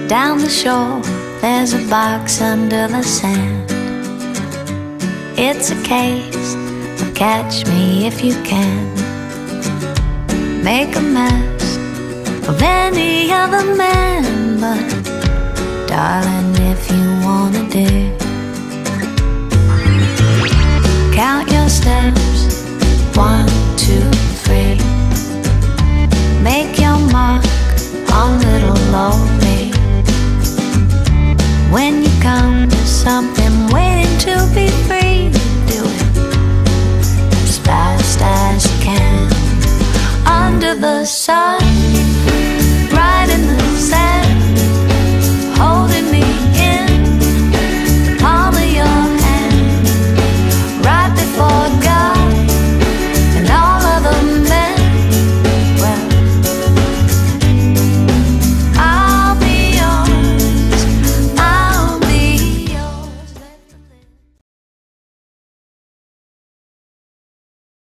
Down the shore, there's a box under the sand. It's a case of catch me if you can. Make a mess of any other man, but darling, if you wanna dare, count your steps